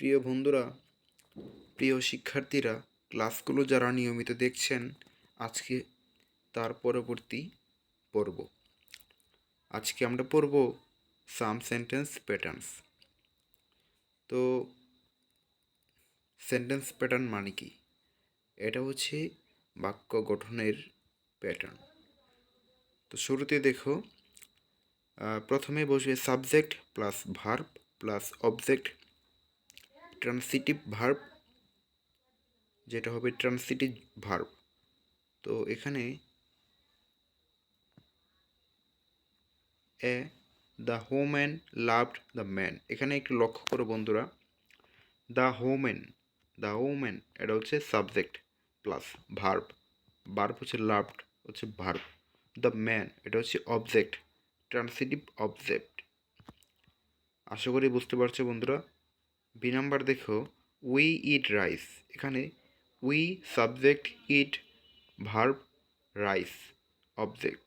প্রিয় বন্ধুরা, প্রিয় শিক্ষার্থীরা, ক্লাসগুলো যারা নিয়মিত দেখছেন, আজকে তার পরবর্তী পর্ব। আজকে আমরা পড়ব সাম সেন্টেন্স প্যাটার্নস। তো সেন্টেন্স প্যাটার্ন মানে কি? এটা হচ্ছে বাক্য গঠনের প্যাটার্ন। তো শুরুতে দেখো, প্রথমে বসবে subject plus verb plus object, transitive verb, যেটা হবে ট্রান্সিটিভ ভার্ব। তো এখানে the woman loved the man, এখানে একটু লক্ষ্য করো বন্ধুরা। দ্য ওম্যান এটা হচ্ছে সাবজেক্ট প্লাস ভার্ব, ভার্ব হচ্ছে লাভড হচ্ছে ভার্ব, দ্য ম্যান এটা হচ্ছে অবজেক্ট, ট্রান্সিটিভ অবজেক্ট। আশা করি বুঝতে পারছো বন্ধুরা। বি নাম্বার দেখো, উই ইট রাইস, এখানে we subject, eat verb, rice object.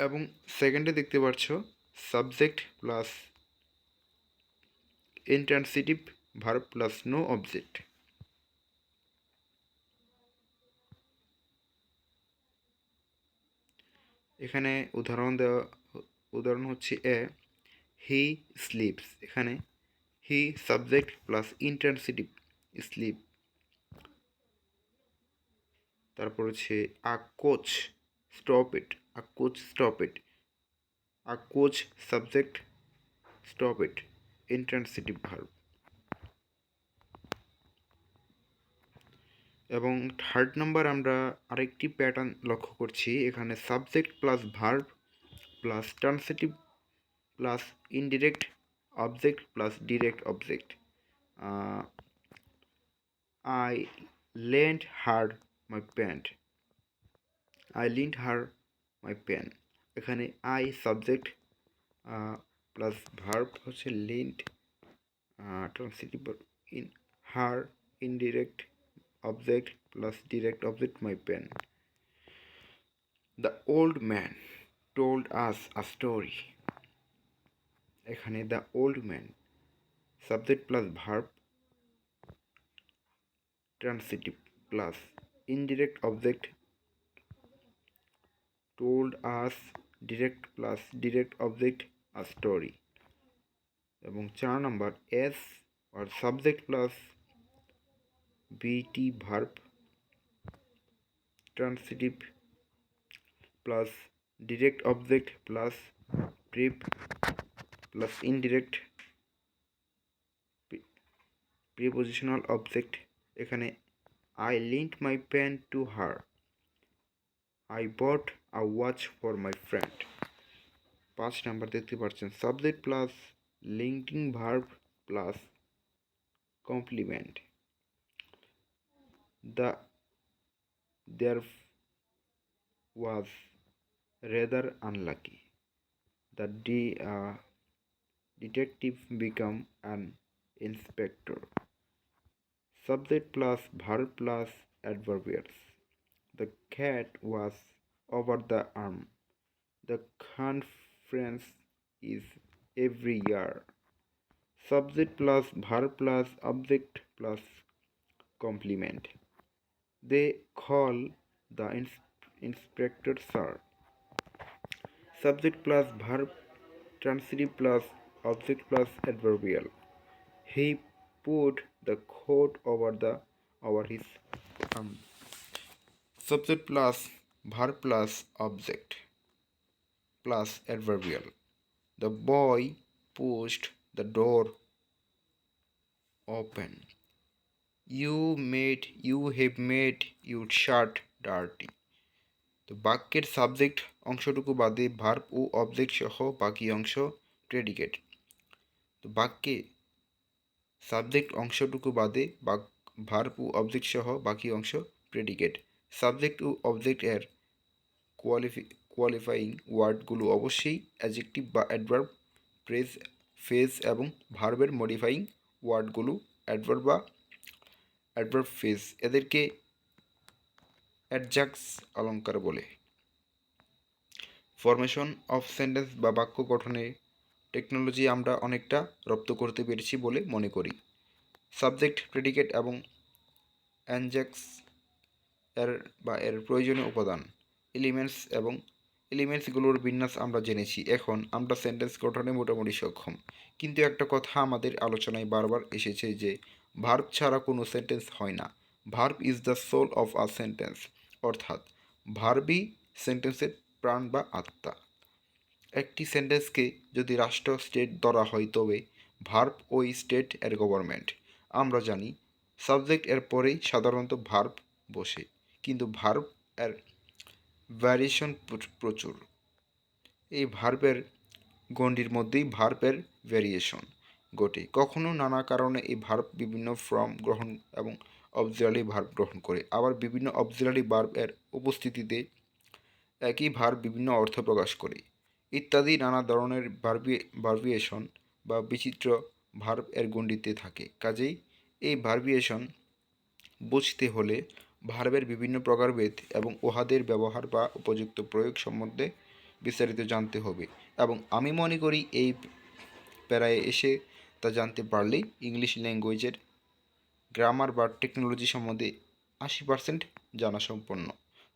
এবং সেকেন্ডে দেখতে পাচ্ছ subject plus intransitive verb plus no object. এখানে উদাহরণ হচ্ছে হি স্লিপস, এখানে he subject plus intransitive sleep. তারপর হচ্ছে a coach stopped, a coach stopped, a coach subject stopped intransitive verb. এবং থার্ড নাম্বার আমরা আরেকটি pattern লক্ষ্য করছি, এখানে subject plus verb plus transitive plus indirect object plus direct object. I lent her my pant, I lent her my pen, এখানে I subject plus verb হচ্ছে lent, transitive in her indirect object plus direct object my pen. The old man told us a story, এখানে the old man subject plus verb transitive plus indirect object told us direct plus direct object a story। এবং 4 number S or subject plus bt verb transitive plus direct object plus prep plus indirect prepositional object, এখানে I lent my pen to her, I bought a watch for my friend। 5 number দেখতে পাচ্ছেন subject plus linking verb plus complement. There was rather unlucky, the detective became an inspector। Subject plus verb plus adverbials, the cat was over the arm, the conference is every year। Subject plus verb plus object plus complement, they call the inspector sir। Subject plus verb transitive plus object plus adverbial, he put the coat over his arm। Subject plus verb plus object plus adverbial, the boy pushed the door open, you have made your shirt dirty। তো বাক্যের subject অংশটুকু বাদে verb ও object সহ বাকি অংশ predicate. তো বাক্যে subject অংশটুকু বাদে ভার্ব ও অবজেক্ট সহ বাকি অংশ প্রেডিকেট। সাবজেক্ট ও অবজেক্ট এর কোয়ালিফাইং ওয়ার্ডগুলো অবশ্যই অ্যাডজেক্টিভ বা অ্যাডভার্ব ফ্রেজ এবং ভার্বের মডিফাইং ওয়ার্ডগুলো অ্যাডভার্ব বা অ্যাডভার্ব ফ্রেজ, এদেরকে অ্যাডজাক্টস অলঙ্কার বলে। ফরমেশন অফ সেন্টেন্স বা বাক্য গঠনে টেকনোলজি আমরা অনেকটা রপ্ত করতে পেরেছি বলে মনে করি। সাবজেক্ট, প্রেডিকেট এবং অ্যানজেক্স এর প্রয়োজনীয় উপাদান, এলিমেন্টসগুলোর বিন্যাস আমরা জেনেছি। এখন আমরা সেন্টেন্স গঠনে মোটামুটি সক্ষম। কিন্তু একটা কথা আমাদের আলোচনায় বারবার এসেছে যে ভার্ব ছাড়া কোনো সেন্টেন্স হয় না। Verb is the soul of a sentence, অর্থাৎ ভার্বই সেন্টেন্সের প্রাণ বা আত্মা। একটি সেন্টেন্সকে যদি রাষ্ট্র স্টেট ধরা হয় তবে ভার্ব ওই স্টেট এর গভর্নমেন্ট। আমরা জানি সাবজেক্ট এর পরেই সাধারণত ভার্ব বসে, কিন্তু ভার্ব এর ভ্যারিয়েশন প্রচুর। এই ভার্বের গণ্ডির মধ্যেই ভার্বের ভ্যারিয়েশন ঘটে। কখনো নানা কারণে এই ভার্ব বিভিন্ন ফর্ম গ্রহণ এবং অবজিলারি ভার্ব গ্রহণ করে। আবার বিভিন্ন অবজিলারি ভার্ব এর উপস্থিতিতে একই ভার্ব বিভিন্ন অর্থ প্রকাশ করে ইত্যাদি নানা ধরনের ভার্বিয়েশন বা বিচিত্র ভার্ব এর গণ্ডিতে থাকে। কাজেই এই ভার্বিয়েশন বুঝতে হলে ভার্বের বিভিন্ন প্রকারভেদ এবং উহাদের ব্যবহার বা উপযুক্ত প্রয়োগ সম্বন্ধে বিস্তারিত জানতে হবে, এবং আমি মনে করি এই প্যারায় এসে তা জানতে পারলেই ইংলিশ ল্যাঙ্গুয়েজের গ্রামার বা টেকনোলজি সম্বন্ধে 80% জানা সম্পন্ন।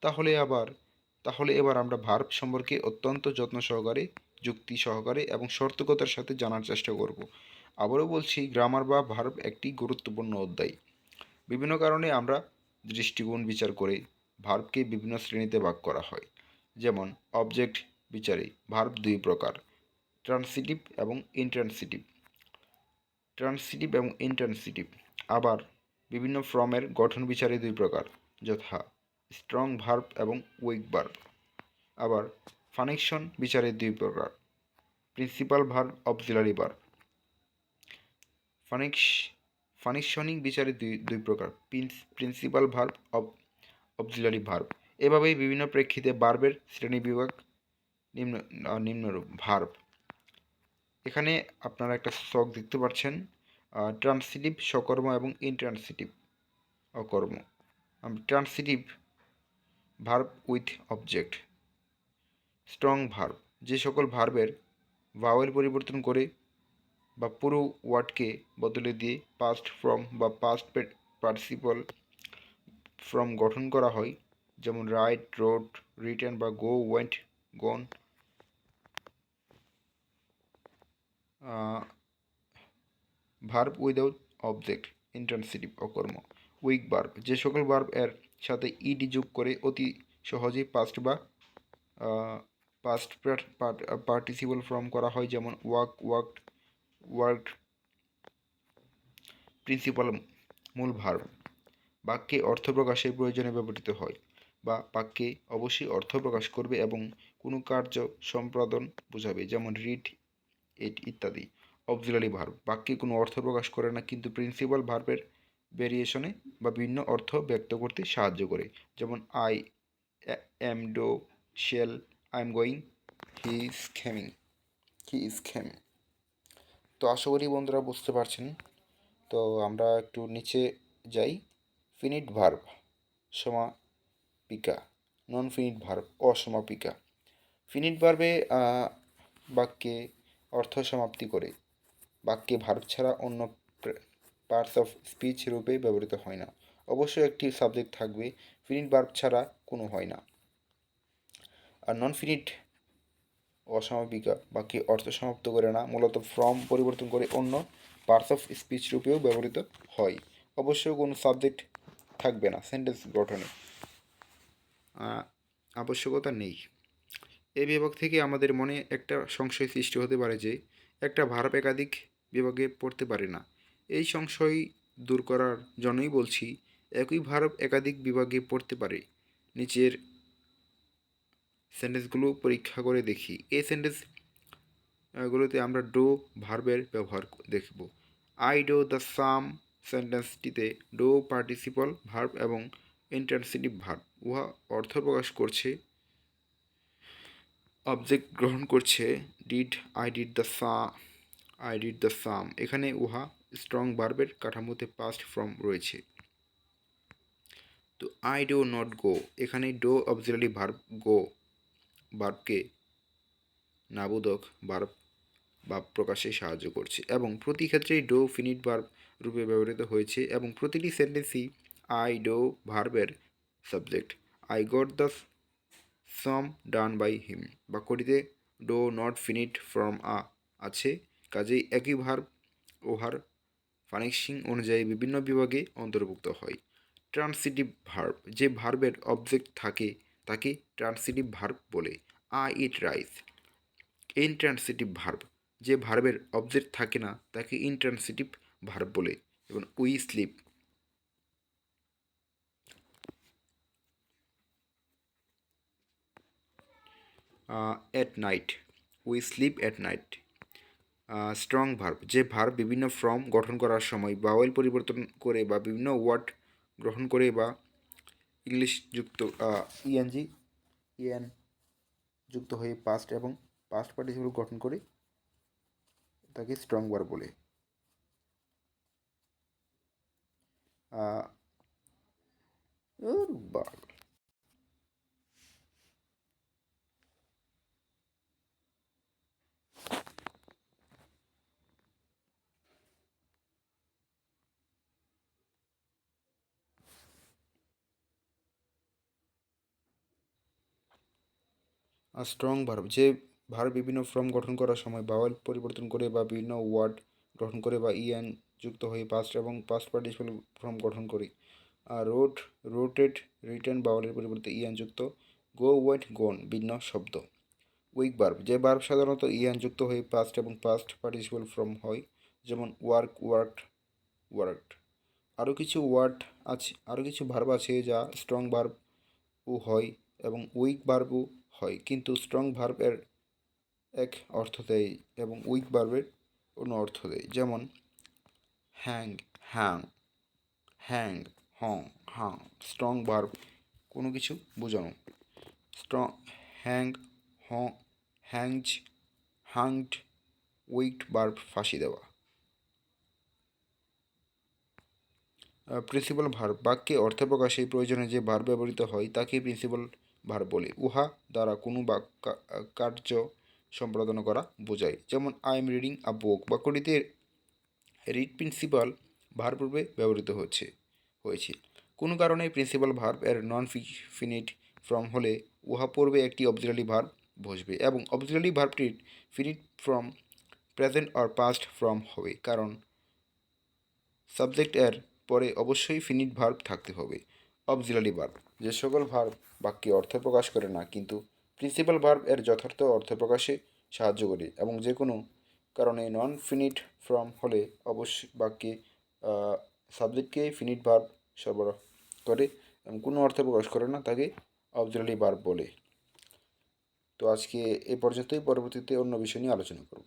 তাহলে এবার আমরা ভার্ব সম্পর্কে অত্যন্ত যত্ন সহকারে, যুক্তি সহকারে এবং সতর্কতার সাথে জানার চেষ্টা করব। আবারও বলছি, গ্রামার বা ভার্ব একটি গুরুত্বপূর্ণ অধ্যায়। বিভিন্ন কারণে আমরা দৃষ্টিকোণ বিচার করে ভার্বকে বিভিন্ন শ্রেণীতে ভাগ করা হয়। যেমন অবজেক্ট বিচারে ভার্ব দুই প্রকার, ট্রান্সিটিভ এবং ইন্ট্রান্সিটিভ। আবার বিভিন্ন ফর্মের গঠন বিচারে দুই প্রকার, যথা স্ট্রং ভার্ব এবং উইক ভার্ব। আবার ফাংশন বিচারে দুই প্রকার, principal verb, auxiliary verb. Functioning বিচারে দুই প্রকার, প্রিন্সিপাল ভার্ব, অক্সিলারি ভার্ব। এভাবেই বিভিন্ন প্রেক্ষিতে ভার্বের শ্রেণীবিভাগ নিম্নরূপ। ভার্ব, এখানে আপনারা একটা ছক দেখতে পাচ্ছেন, ট্রান্সিটিভ সকর্ম এবং ইনট্রান্সিটিভ অকর্ম। Transitive verb with object. Strong verb, যে সকল ভার্বের ভাওয়েল পরিবর্তন করে বা পুরো ওয়ার্ডকে বদলে দিয়ে পাস্ট ফর্ম বা পাস্ট পার্টিসিপল ফর্ম গঠন করা হয়, যেমন রাইট, রোড, রিটেন বা go, went, gone. Verb without object, intransitive অকর্ম। উইক ভার্ব, যে সকল ভার্ব এর সাথে ইডি যোগ করে অতি সহজেই পাস্ট বা পাস্ট পার্টিসিপল ফর্ম করা হয়, যেমন ওয়াক, ওয়ার্কড, ওয়ার্কড। প্রিন্সিপাল মূল ভার্ব, বাক্যে অর্থ প্রকাশের প্রয়োজনে ব্যবহৃত হয় বা বাক্যে অবশ্যই অর্থ প্রকাশ করবে এবং কোনো কার্য সম্পাদন বোঝাবে, যেমন রিড, ইট ইত্যাদি। অক্সিলারি ভার্ব, বাক্যে কোনো অর্থ প্রকাশ করে না কিন্তু প্রিন্সিপাল ভার্বের ভেরিয়েশনে বা ভিন্ন অর্থ ব্যক্ত করতে সাহায্য করে, যেমন I am, do, shall, I am going, he is coming. তো আশা করি বন্ধুরা বুঝতে পারছেন। তো আমরা একটু নিচে যাই। ফিনিট ভার্ব সমাপিকা, নন ফিনিট ভার্ব অসমাপিকা। ফিনিট ভার্বে বাক্যে অর্থ সমাপ্তি করে, বাক্যে ভার্ব ছাড়া অন্য পার্টস অফ স্পিচ রূপে ব্যবহৃত হয় না। অবশ্যই একটি সাবজেক্ট থাকবে, ফিনিট ভার্ব ছাড়া কোনো হয় না। আর নন ফিনিট অসমাপিকা বাক্যে অর্থ সমাপ্ত করে না, মূলত ফর্ম পরিবর্তন করে অন্য পার্টস অফ স্পিচ রূপেও ব্যবহৃত হয়। অবশ্যই কোনো সাবজেক্ট থাকবে না সেন্টেন্স গঠনে, আবশ্যকতা নেই। এই বিভাগ থেকে আমাদের মনে একটা সংশয় সৃষ্টি হতে পারে যে একটা ভার্ব একাধিক বিভাগে পড়তে পারে না। এই সংশয় দূর করার জন্যই বলছি, একই ভার্ব একাধিক বিভাগে পড়তে পারে। নিচের সেন্টেন্সগুলো পরীক্ষা করে দেখি। এই সেন্টেন্সগুলোতে আমরা ডো ভার্বের ব্যবহার দেখব। আই ডো দ্য সাম সেন্টেন্সটিতে ডো পার্টিসিপল ভার্ব এবং ইন্ট্রান্সিটিভ ভার্ব উহা অর্থ প্রকাশ করছে, অবজেক্ট গ্রহণ করছে। আই ডিড দ্য সাম, এখানে উহা স্ট্রং ভার্বের কাঠামোতে পাস্ট ফর্ম রয়েছে। তো আই ডো নট গো, এখানে ডো অক্সিলারি ভার্ব, গো ভার্বকে নাবোধক ভার্ব ভাব প্রকাশে সাহায্য করছে এবং প্রতি ক্ষেত্রেই ডো ফিনিট ভার্ব রূপে ব্যবহৃত হয়েছে এবং প্রতিটি সেন্টেন্সই আই ডো ভার্বের subject. I got the sum done by him বাক্যটিতে ডো নট ফিনিট ফ্রম আছে, কাজেই একই ভার্ব ওহার ফানিশিং অনুযায়ী বিভিন্ন বিভাগে অন্তর্ভুক্ত হয়। ট্রান্সিটিভ ভার্ব, যে ভার্বের অবজেক্ট থাকে তাকে ট্রান্সিটিভ ভার্ব বলে। I eat rice. Intransitive verb, যে ভার্বের অবজেক্ট থাকে না তাকে ইনট্রান্সিটিভ ভার্ব বলে। এবং we sleep. At night, we sleep at night. Strong verb, যে ভার্ব বিভিন্ন ফর্ম গঠন করার সময় বাওয়েল পরিবর্তন করে বা বিভিন্ন ওয়ার্ড গ্রহণ করে বা ইংলিশ যুক্ত ইএনজি ইএন যুক্ত হয়ে পাস্ট এবং পাস্ট পার্টিসিপল গঠন করে তাকে স্ট্রং ভার্ব বলে। স্ট্রং ভার্ব, যে ভার্ব বিভিন্ন ফর্ম গঠন করার সময় বাওয়েল পরিবর্তন করে বা বিভিন্ন ওয়ার্ড গ্রহণ করে বা ইএন যুক্ত হয়ে পাস্ট এবং পাস্ট পার্টিসিপল ফর্ম গঠন করে। রোট, রোটেড, রিটার্ন বাওয়েলের পরিবর্তে ইএন যুক্ত। গো, ওয়েন্ট, গোন ভিন্ন শব্দ। উইক ভার্ব, যে ভার্ব সাধারণত ইএন যুক্ত হয়ে পাস্ট এবং পাস্ট পার্টিসিপল ফর্ম হয়, যেমন ওয়ার্ক, ওয়ার্কড, ওয়ার্কড। আরও কিছু ভার্ব আছে যা স্ট্রং ভার্বও হয় এবং উইক ভার্বও হয়, কিন্তু স্ট্রং ভার্বের এক অর্থ দেয় এবং উইক ভার্বের অন্য অর্থ দেয়, যেমন hang, hang, hang, hung, hung. Strong verb কোনো কিছু বোঝানো। Strong hang, hung, hanged, hanged. Weak verb ফাঁসি দেওয়া। প্রিন্সিপাল ভার্ব, বাক্যে অর্থ প্রকাশে প্রয়োজনে যে ভার্ব ব্যবহৃত হয় তাকে প্রিন্সিপাল ভার্ব বলে। উহা দ্বারা কোনো কার্য সম্পাদনা করা বোঝায়, যেমন I am reading a book বাক্যটিতে রিড প্রিন্সিপাল ভার্ব রূপে ব্যবহৃত হয়েছে। কোনো কারণে প্রিন্সিপাল ভার্ব এর নন ফিনিট ফর্ম হলে উহা পূর্বে একটি অবজিলারি ভার্ব বসবে এবং অবজিলারি ভার্বটির finite form present or past form হবে, কারণ সাবজেক্ট এর পরে অবশ্যই ফিনিট ভার্ব থাকতে হবে। অবজিলারি ভার্ব, যে সকল ভার্ব বাক্যে অর্থ প্রকাশ করে না কিন্তু প্রিন্সিপাল ভার্ব এর যথার্থ অর্থ প্রকাশে সাহায্য করে এবং যে কোনো কারণে নন ফিনিট ফর্ম হলে অবশ্যই বাক্যে সাবজেক্টকে ফিনিট ভার্ব সরবরাহ করে এবং কোনো অর্থ প্রকাশ করে না তাকে অবজিলারি ভার্ব বলে। তো আজকে এ পর্যন্তই, পরবর্তীতে অন্য বিষয় নিয়ে আলোচনা করব।